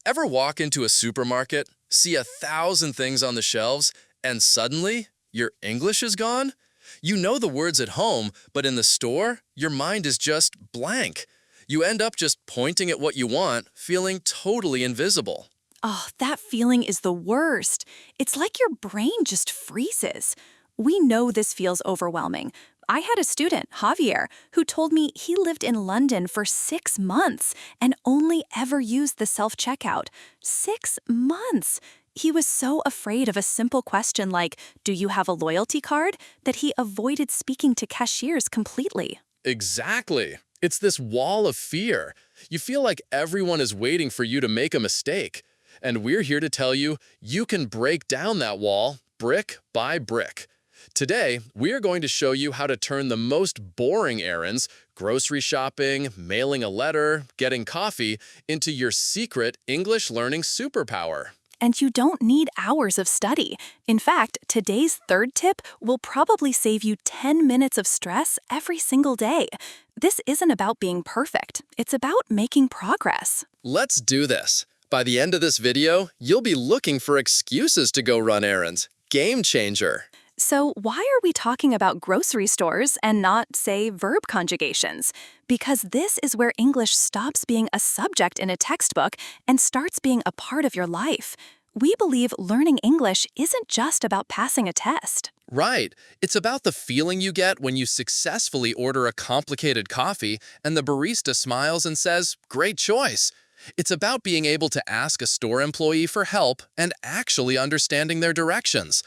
Ever walk into a supermarket, see 1,000 things on the shelves, and suddenly your English is gone? You know the words at home, but in the store, your mind is just blank. You end up just pointing at what you want, feeling totally invisible. Oh, that feeling is the worst. It's like your brain just freezes. We know this feels overwhelming. I had a student, Javier, who told me he lived in London for 6 months and only ever used the self-checkout. 6 months! He was so afraid of a simple question like, "Do you have a loyalty card?" that he avoided speaking to cashiers completely. Exactly. It's this wall of fear. You feel like everyone is waiting for you to make a mistake. And we're here to tell you, you can break down that wall brick by brick. Today, we're going to show you how to turn the most boring errands, grocery shopping, mailing a letter, getting coffee, into your secret English learning superpower. And you don't need hours of study. In fact, today's third tip will probably save you 10 minutes of stress every single day. This isn't about being perfect. It's about making progress. Let's do this. By the end of this video, you'll be looking for excuses to go run errands. Game changer. So why are we talking about grocery stores and not, say, verb conjugations? Because this is where English stops being a subject in a textbook and starts being a part of your life. We believe learning English isn't just about passing a test. Right. It's about the feeling you get when you successfully order a complicated coffee and the barista smiles and says, "Great choice." It's about being able to ask a store employee for help and actually understanding their directions.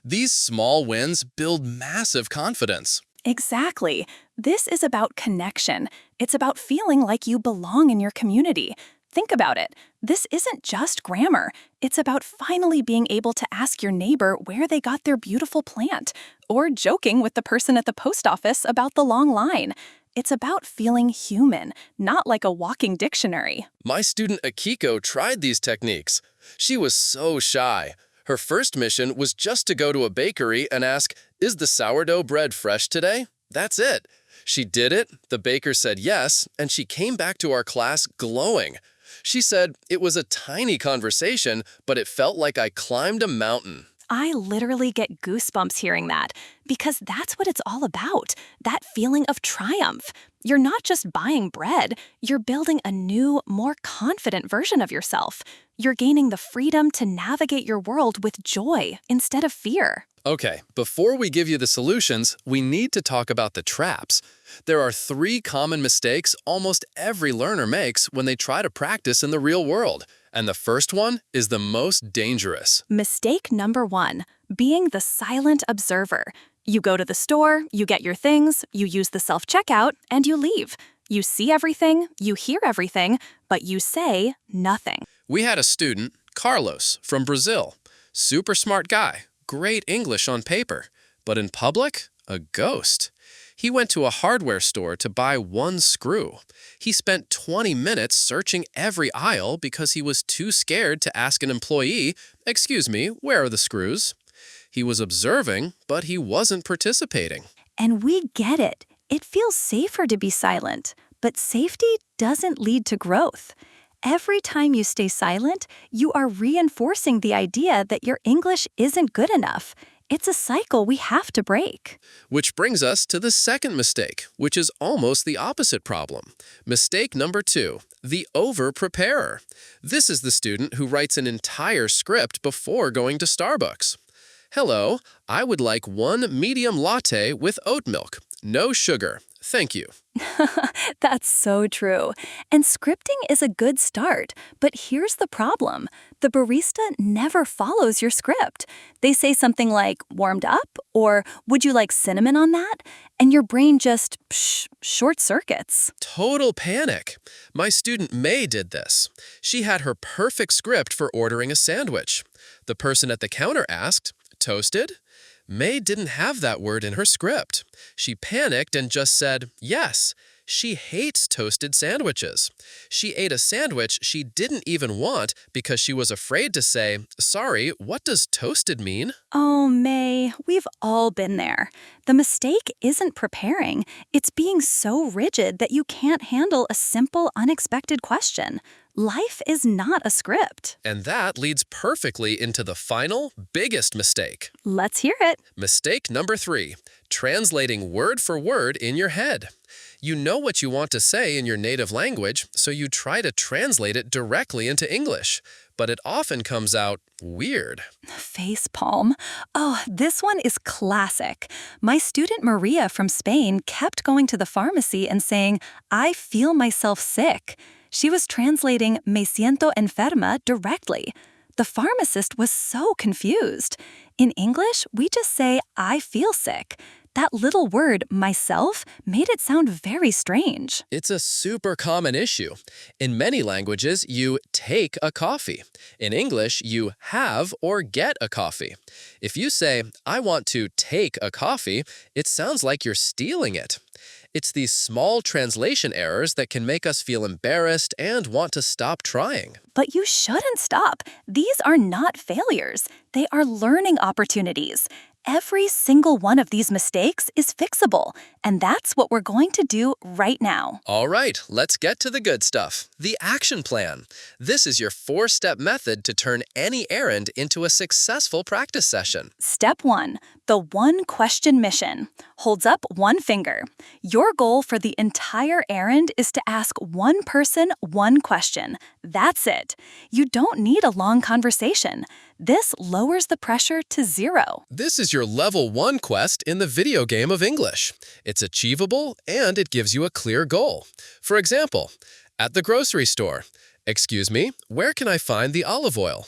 These small wins build massive confidence. Exactly. This is about connection. It's about feeling like you belong in your community. Think about it. This isn't just grammar. It's about finally being able to ask your neighbor where they got their beautiful plant, or joking with the person at the post office about the long line. It's about feeling human, not like a walking dictionary. My student Akiko tried these techniques. She was so shy. Her first mission was just to go to a bakery and ask, "Is the sourdough bread fresh today?" That's it. She did it, the baker said yes, and she came back to our class glowing. She said, "It was a tiny conversation, but it felt like I climbed a mountain." I literally get goosebumps hearing that, because that's what it's all about, that feeling of triumph. You're not just buying bread, you're building a new, more confident version of yourself. You're gaining the freedom to navigate your world with joy instead of fear. Okay, before we give you the solutions, we need to talk about the traps. There are 3 common mistakes almost every learner makes when they try to practice in the real world. And the first one is the most dangerous. Mistake number 1, being the silent observer. You go to the store, you get your things, you use the self-checkout, and you leave. You see everything, you hear everything, but you say nothing. We had a student, Carlos, from Brazil. Super smart guy, great English on paper, but in public, a ghost. He went to a hardware store to buy 1 screw. He spent 20 minutes searching every aisle because he was too scared to ask an employee, "Excuse me, where are the screws?" He was observing, but he wasn't participating. And we get it. It feels safer to be silent, but safety doesn't lead to growth. Every time you stay silent, you are reinforcing the idea that your English isn't good enough. It's a cycle we have to break. Which brings us to the second mistake, which is almost the opposite problem. Mistake number 2, the over-preparer. This is the student who writes an entire script before going to Starbucks. "Hello, I would like 1 medium latte with oat milk. No sugar. Thank you." That's so true. And scripting is a good start, but here's the problem. The barista never follows your script. They say something like, "warmed up," or "would you like cinnamon on that?" And your brain just, short circuits. Total panic. My student May did this. She had her perfect script for ordering a sandwich. The person at the counter asked, "Toasted?" May didn't have that word in her script. She panicked and just said, "Yes." She hates toasted sandwiches. She ate a sandwich she didn't even want because she was afraid to say, "Sorry, what does toasted mean?" Oh, May, we've all been there. The mistake isn't preparing. It's being so rigid that you can't handle a simple, unexpected question. Life is not a script. And that leads perfectly into the final, biggest mistake. Let's hear it. Mistake number 3, translating word for word in your head. You know what you want to say in your native language, so you try to translate it directly into English, but it often comes out weird. Face palm. Oh, this one is classic. My student Maria from Spain kept going to the pharmacy and saying, "I feel myself sick." She was translating "me siento enferma" directly. The pharmacist was so confused. In English, we just say, "I feel sick." That little word, myself, made it sound very strange. It's a super common issue. In many languages, you take a coffee. In English, you have or get a coffee. If you say, "I want to take a coffee," it sounds like you're stealing it. It's these small translation errors that can make us feel embarrassed and want to stop trying. But you shouldn't stop. These are not failures. They are learning opportunities. Every single one of these mistakes is fixable, and that's what we're going to do right now. All right, let's get to the good stuff. The action plan. This is your 4-step method to turn any errand into a successful practice session. Step 1, the one-question mission. Holds up one finger. Your goal for the entire errand is to ask one person one question. That's it. You don't need a long conversation. This lowers the pressure to 0. This is your level 1 quest in the video game of English. It's achievable and it gives you a clear goal. For example, at the grocery store, "Excuse me, where can I find the olive oil?"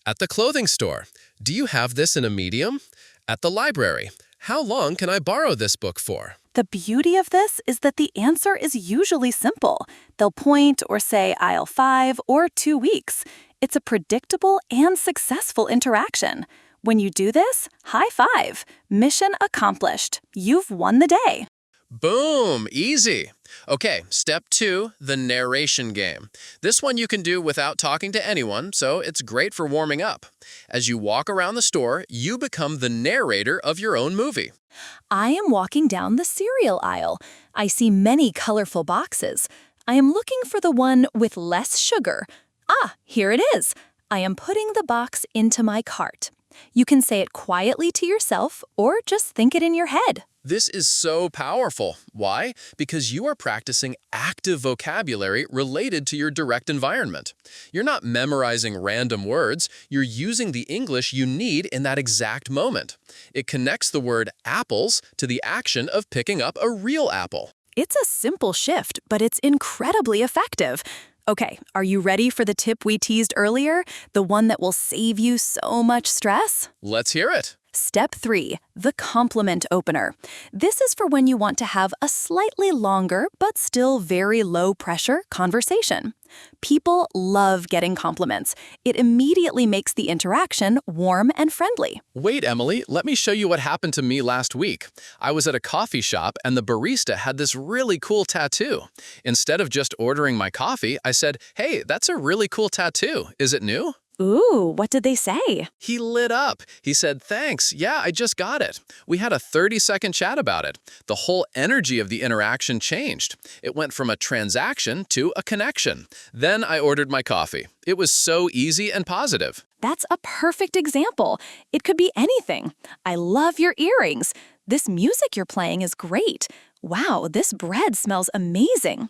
At the clothing store, "Do you have this in a medium?" At the library, "How long can I borrow this book for?" The beauty of this is that the answer is usually simple. They'll point or say aisle 5 or 2 weeks. It's a predictable and successful interaction. When you do this, high five. Mission accomplished. You've won the day. Boom! Easy. Okay, step 2, the narration game. This one you can do without talking to anyone, so it's great for warming up. As you walk around the store, you become the narrator of your own movie. I am walking down the cereal aisle. I see many colorful boxes. I am looking for the one with less sugar. Ah, here it is. I am putting the box into my cart. You can say it quietly to yourself or just think it in your head. This is so powerful. Why? Because you are practicing active vocabulary related to your direct environment. You're not memorizing random words, you're using the English you need in that exact moment. It connects the word apples to the action of picking up a real apple. It's a simple shift, but it's incredibly effective. Okay, are you ready for the tip we teased earlier? The one that will save you so much stress? Let's hear it. Step 3, the compliment opener. This is for when you want to have a slightly longer but still very low pressure conversation. People love getting compliments. It immediately makes the interaction warm and friendly. Wait, Emily, let me show you what happened to me last week. I was at a coffee shop and the barista had this really cool tattoo. Instead of just ordering my coffee, I said, "Hey, that's a really cool tattoo. Is it new?" Ooh, what did they say? He lit up. He said, "Thanks. Yeah, I just got it." We had a 30-second chat about it. The whole energy of the interaction changed. It went from a transaction to a connection. Then I ordered my coffee. It was so easy and positive. That's a perfect example. It could be anything. I love your earrings. This music you're playing is great. Wow, this bread smells amazing.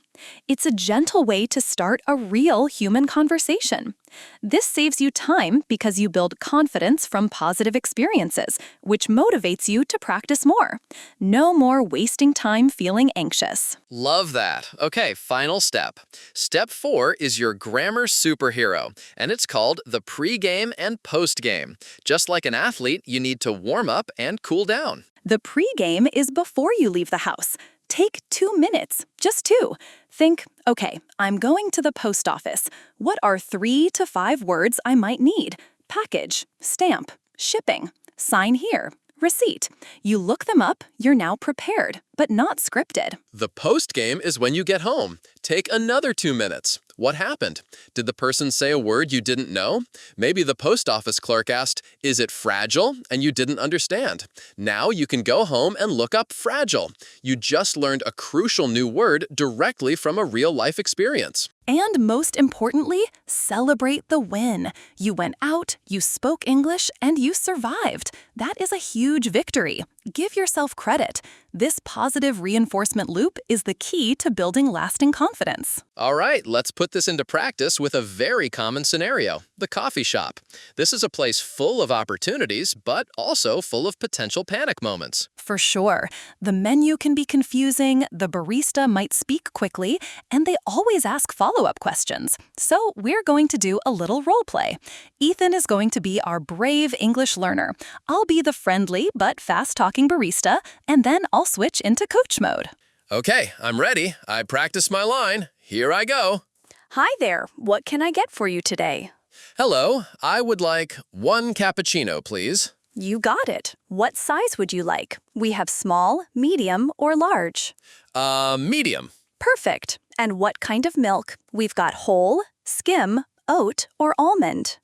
It's a gentle way to start a real human conversation. This saves you time because you build confidence from positive experiences, which motivates you to practice more. No more wasting time feeling anxious. Love that. Okay, final step. Step 4 is your grammar superhero, and it's called the pre-game and post-game. Just like an athlete, you need to warm up and cool down. The pre-game is before you leave the house. Take 2 minutes, just 2. Think, okay, I'm going to the post office. What are 3 to 5 words I might need? Package, stamp, shipping, sign here, receipt. You look them up, you're now prepared, but not scripted. The post-game is when you get home. Take another 2 minutes. What happened? Did the person say a word you didn't know? Maybe the post office clerk asked, "Is it fragile?" and you didn't understand. Now you can go home and look up fragile. You just learned a crucial new word directly from a real-life experience. And most importantly, celebrate the win. You went out, you spoke English, and you survived. That is a huge victory. Give yourself credit. This positive reinforcement loop is the key to building lasting confidence. All right, let's put this into practice with a very common scenario, the coffee shop. This is a place full of opportunities, but also full of potential panic moments. For sure. The menu can be confusing, the barista might speak quickly, and they always ask follow-up questions. So we're going to do a little role play. Ethan is going to be our brave English learner. I'll be the friendly but fast-talking barista, and then I'll switch into coach mode. Okay, I'm ready. I practiced my line. Here I go. Hi there. What can I get for you today? Hello, I would like 1 cappuccino, please. You got it. What size would you like? We have small, medium, or large. Medium. Perfect. And what kind of milk? We've got whole, skim, oat, or almond.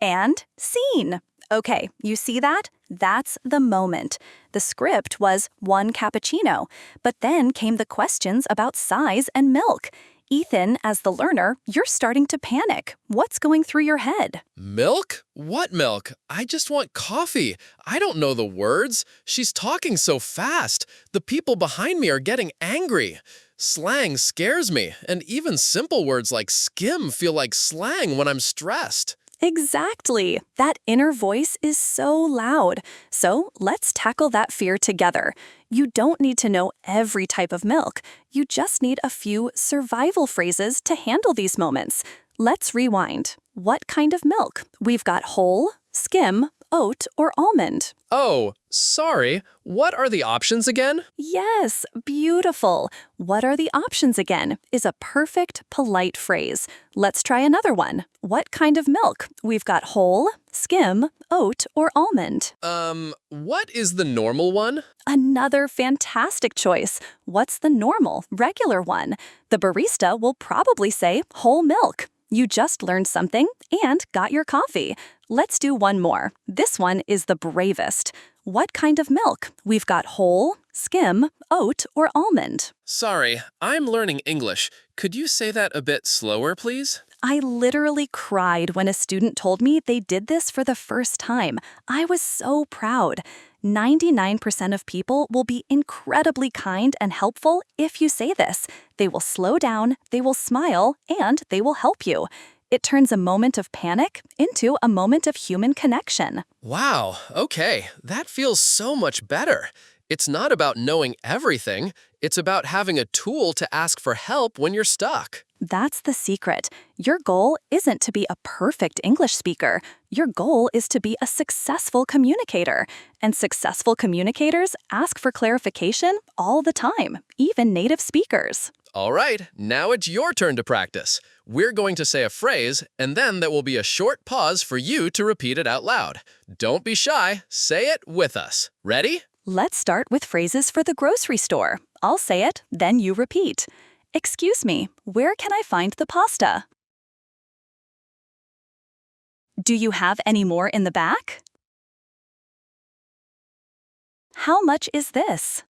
And scene. Okay, you see that? That's the moment. The script was 1 cappuccino, but then came the questions about size and milk. Ethan, as the learner, you're starting to panic. What's going through your head? Milk? What milk? I just want coffee. I don't know the words. She's talking so fast. The people behind me are getting angry. Slang scares me, and even simple words like skim feel like slang when I'm stressed. Exactly. That inner voice is so loud. So let's tackle that fear together. You don't need to know every type of milk. You just need a few survival phrases to handle these moments. Let's rewind. What kind of milk? We've got whole, skim, oat, or almond. Oh, sorry. What are the options again? Yes, beautiful. What are the options again is a perfect, polite phrase. Let's try another one. What kind of milk? We've got whole, skim, oat, or almond. What is the normal one? Another fantastic choice. What's the normal, regular one? The barista will probably say whole milk. You just learned something and got your coffee. Let's do one more. This one is the bravest. What kind of milk? We've got whole, skim, oat, or almond. Sorry, I'm learning English. Could you say that a bit slower, please? I literally cried when a student told me they did this for the first time. I was so proud. 99% of people will be incredibly kind and helpful if you say this. They will slow down, they will smile, and they will help you. It turns a moment of panic into a moment of human connection. Wow, okay, that feels so much better. It's not about knowing everything, it's about having a tool to ask for help when you're stuck. That's the secret. Your goal isn't to be a perfect English speaker. Your goal is to be a successful communicator. And successful communicators ask for clarification all the time, even native speakers. All right, now it's your turn to practice. We're going to say a phrase, and then there will be a short pause for you to repeat it out loud. Don't be shy, say it with us. Ready? Let's start with phrases for the grocery store. I'll say it, then you repeat. Excuse me, where can I find the pasta? Do you have any more in the back? How much is this?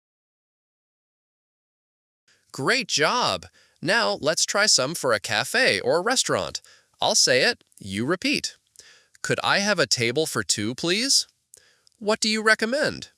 Great job! Now let's try some for a cafe or a restaurant. I'll say it, you repeat. Could I have a table for 2, please? What do you recommend?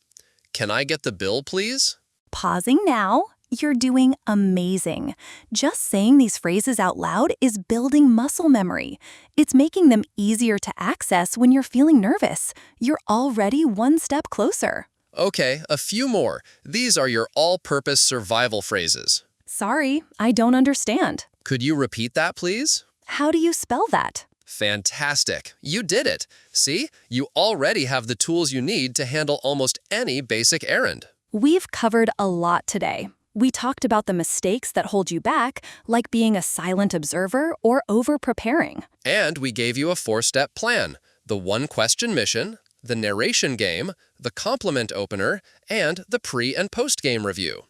Can I get the bill, please? Pausing now. You're doing amazing. Just saying these phrases out loud is building muscle memory. It's making them easier to access when you're feeling nervous. You're already one step closer. Okay, a few more. These are your all-purpose survival phrases. Sorry, I don't understand. Could you repeat that, please? How do you spell that? Fantastic. You did it. See, you already have the tools you need to handle almost any basic errand. We've covered a lot today. We talked about the mistakes that hold you back, like being a silent observer or over-preparing. And we gave you a 4-step plan, the 1-question mission, the narration game, the compliment opener, and the pre- and post-game review.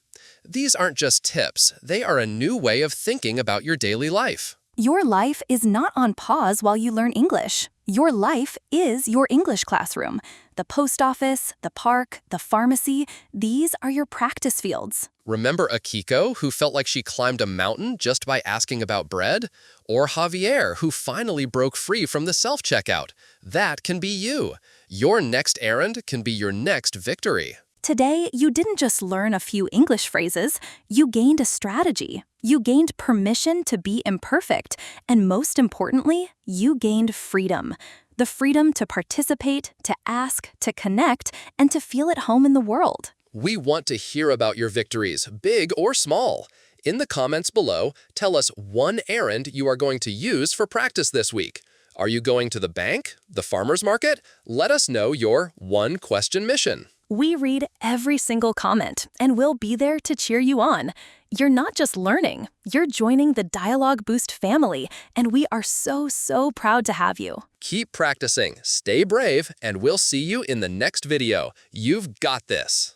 These aren't just tips, they are a new way of thinking about your daily life. Your life is not on pause while you learn English. Your life is your English classroom. the post office, the park, the pharmacy. These are your practice fields. Remember Akiko, who felt like she climbed a mountain just by asking about bread? Or Javier, who finally broke free from the self-checkout? That can be you. Your next errand can be your next victory. Today, you didn't just learn a few English phrases, you gained a strategy. You gained permission to be imperfect, and most importantly, you gained freedom. The freedom to participate, to ask, to connect, and to feel at home in the world. We want to hear about your victories, big or small. In the comments below, tell us one errand you are going to use for practice this week. Are you going to the bank? The farmer's market? Let us know your one-question mission. We read every single comment, and we'll be there to cheer you on. You're not just learning, you're joining the DialogueBoost family, and we are so proud to have you. Keep practicing, stay brave, and we'll see you in the next video. You've got this.